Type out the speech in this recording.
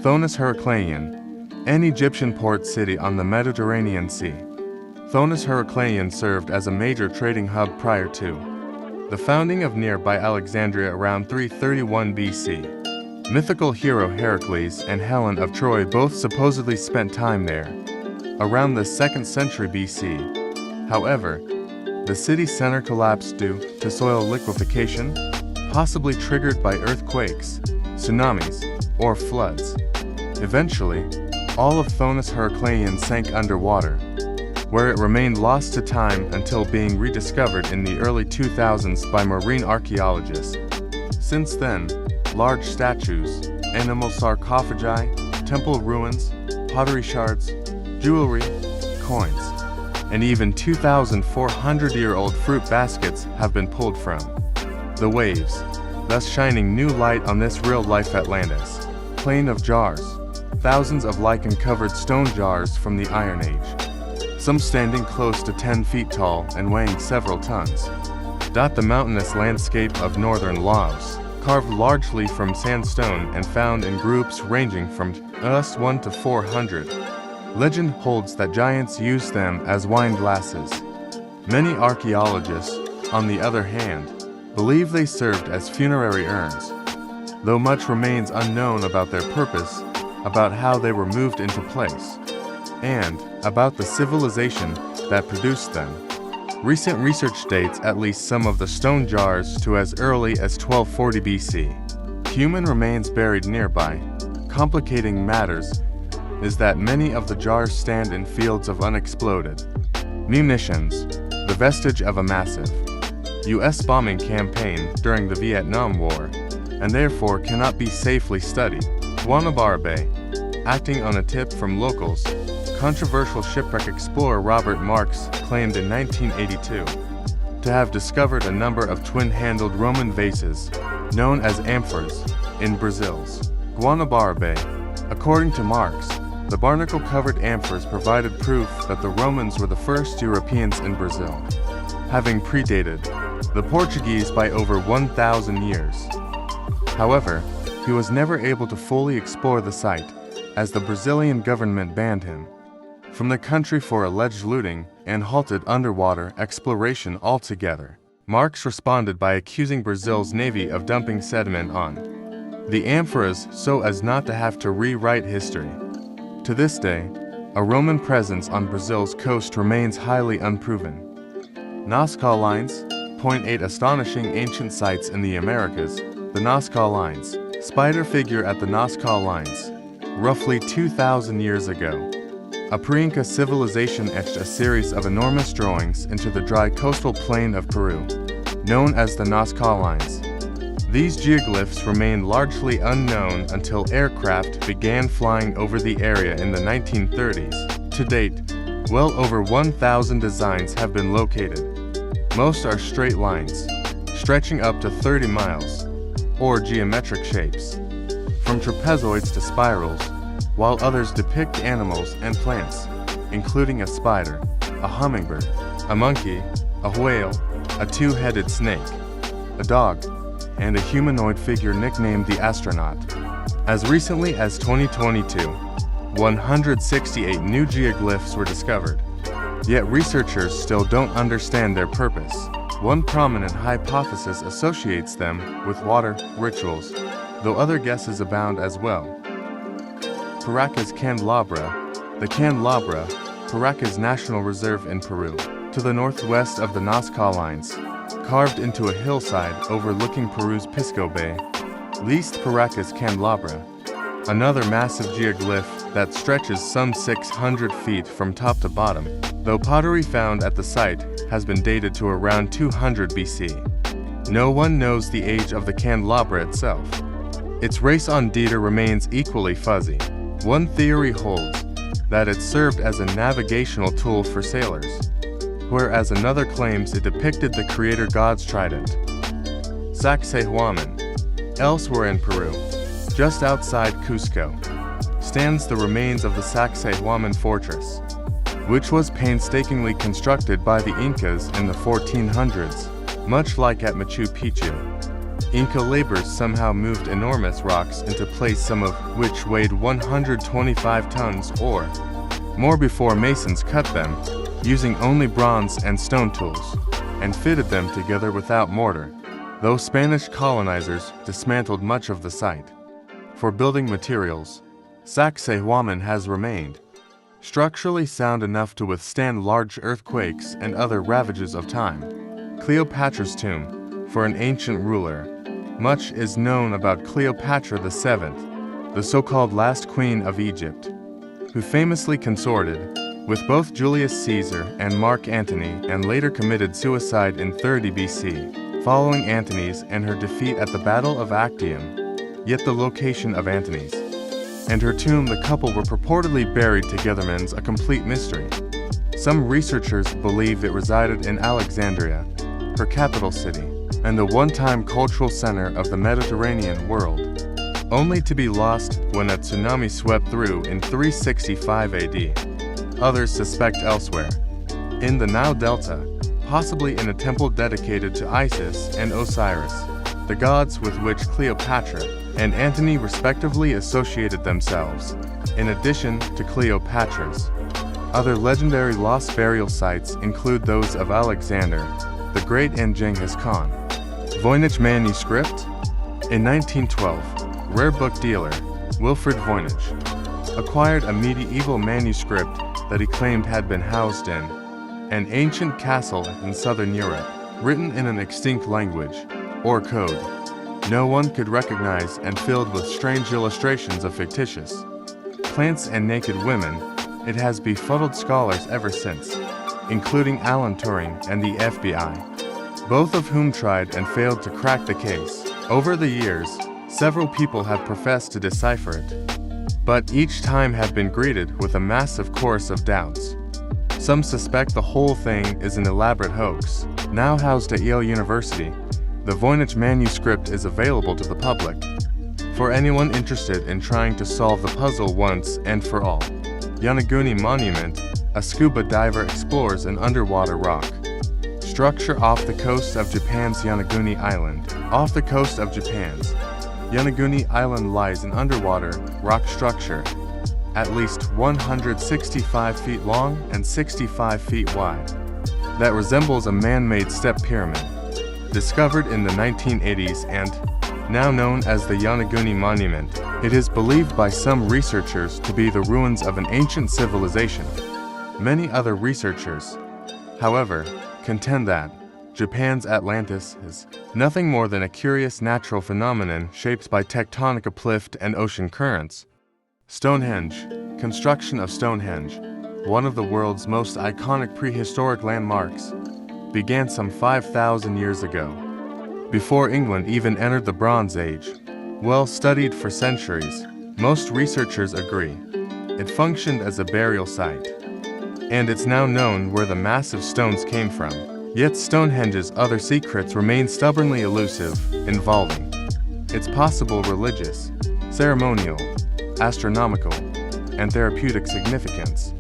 Thonis Heracleion, an Egyptian port city on the Mediterranean Sea. Thonis Heracleion served as a major trading hub prior to the founding of nearby Alexandria around 331 BC. Mythical hero Heracles and Helen of Troy both supposedly spent time there around the 2nd century BC. However, the city center collapsed due to soil liquefaction, possibly triggered by earthquakes, tsunamis, or floods. Eventually, all of Thonis Heracleion sank underwater, where it remained lost to time until being rediscovered in the early 2000s by marine archaeologists. Since then, large statues, animal sarcophagi, temple ruins, pottery shards, jewelry, coins, and even 2,400-year-old fruit baskets have been pulled from the waves, thus shining new light on this real-life Atlantis. Plain of jars, thousands of lichen-covered stone jars from the Iron Age, some standing close to 10 feet tall and weighing several tons, dot the mountainous landscape of northern Laos, carved largely from sandstone and found in groups ranging from us 1 to 400. Legend holds that giants used them as wine glasses. Many archaeologists, on the other hand, believe they served as funerary urns, though much remains unknown about their purpose, about how they were moved into place, and about the civilization that produced them. Recent research dates at least some of the stone jars to as early as 1240 BC. Human remains buried nearby. Complicating matters is that many of the jars stand in fields of unexploded munitions, the vestige of a massive U.S. bombing campaign during the Vietnam War, and therefore cannot be safely studied. Guanabara, acting on a tip from locals, controversial shipwreck explorer Robert Marks claimed in 1982 to have discovered a number of twin-handled Roman vases, known as amphoras, in Brazil's Guanabara Bay. According to Marks, the barnacle-covered amphoras provided proof that the Romans were the first Europeans in Brazil, having predated the Portuguese by over 1,000 years. However, he was never able to fully explore the site, as the Brazilian government banned him from the country for alleged looting and halted underwater exploration altogether. Marks responded by accusing Brazil's navy of dumping sediment on the amphoras so as not to have to rewrite history. To this day, a Roman presence on Brazil's coast remains highly unproven. Nazca Lines, point 8 astonishing ancient sites in the Americas. The Nazca Lines, spider figure at the Nazca Lines, roughly 2,000 years ago. A pre-Inca civilization etched a series of enormous drawings into the dry coastal plain of Peru, known as the Nazca Lines. These geoglyphs remained largely unknown until aircraft began flying over the area in the 1930s. To date, well over 1,000 designs have been located. Most are straight lines, stretching up to 30 miles, or geometric shapes, from trapezoids to spirals, while others depict animals and plants, including a spider, a hummingbird, a monkey, a whale, a two-headed snake, a dog, and a humanoid figure nicknamed the astronaut. As recently as 2022, 168 new geoglyphs were discovered, yet researchers still don't understand their purpose. One prominent hypothesis associates them with water rituals, though other guesses abound as well. Paracas candelabra. The candelabra, Paracas National Reserve in Peru, to the northwest of the Nazca Lines, carved into a hillside overlooking Peru's Pisco Bay, leased Paracas candelabra, another massive geoglyph that stretches some 600 feet from top to bottom, though pottery found at the site has been dated to around 200 BC. No one knows the age of the candelabra itself. Its race on data remains equally fuzzy. One theory holds that it served as a navigational tool for sailors, whereas another claims it depicted the creator god's trident. Sacsayhuaman. Elsewhere in Peru, just outside Cusco, stands the remains of the Sacsayhuaman fortress, which was painstakingly constructed by the Incas in the 1400s, much like at Machu Picchu. Inca laborers somehow moved enormous rocks into place, some of which weighed 125 tons or more before masons cut them, using only bronze and stone tools, and fitted them together without mortar, though Spanish colonizers dismantled much of the site. For building materials, Sacsayhuaman has remained structurally sound enough to withstand large earthquakes and other ravages of time. Cleopatra's tomb, for an ancient ruler. Much is known about Cleopatra VII, the so-called last queen of Egypt, who famously consorted with both Julius Caesar and Mark Antony and later committed suicide in 30 BC, following Antony's and her defeat at the Battle of Actium. Yet the location of Antony's and her tomb, the couple were purportedly buried together, remains a complete mystery. Some researchers believe it resided in Alexandria, her capital city, and the one-time cultural center of the Mediterranean world, only to be lost when a tsunami swept through in 365 AD. Others suspect elsewhere, in the Nile Delta, possibly in a temple dedicated to Isis and Osiris, the gods with which Cleopatra and Antony respectively associated themselves, in addition to Cleopatra's. Other legendary lost burial sites include those of Alexander the Great and Genghis Khan. Voynich manuscript? In 1912, rare book dealer Wilfrid Voynich acquired a medieval manuscript that he claimed had been housed in an ancient castle in southern Europe, written in an extinct language, or code, no one could recognize and filled with strange illustrations of fictitious plants and naked women. It has befuddled scholars ever since, including Alan Turing and the FBI, both of whom tried and failed to crack the case. Over the years, several people have professed to decipher it, but each time have been greeted with a massive chorus of doubts. Some suspect the whole thing is an elaborate hoax. Now housed at Yale University, the Voynich manuscript is available to the public for anyone interested in trying to solve the puzzle once and for all. Yonaguni Monument, a scuba diver explores an underwater rock structure off the coast of Japan's Yonaguni Island. Off the coast of Japan's Yonaguni Island lies an underwater rock structure at least 165 feet long and 65 feet wide that resembles a man-made step pyramid. Discovered in the 1980s and now known as the Yonaguni Monument, it is believed by some researchers to be the ruins of an ancient civilization. Many other researchers, however, contend that Japan's Atlantis is nothing more than a curious natural phenomenon shaped by tectonic uplift and ocean currents. Stonehenge. Construction of Stonehenge, one of the world's most iconic prehistoric landmarks, began some 5,000 years ago, before England even entered the Bronze Age. Well studied for centuries, most researchers agree it functioned as a burial site, and it's now known where the massive stones came from. Yet Stonehenge's other secrets remain stubbornly elusive, involving its possible religious, ceremonial, astronomical, and therapeutic significance.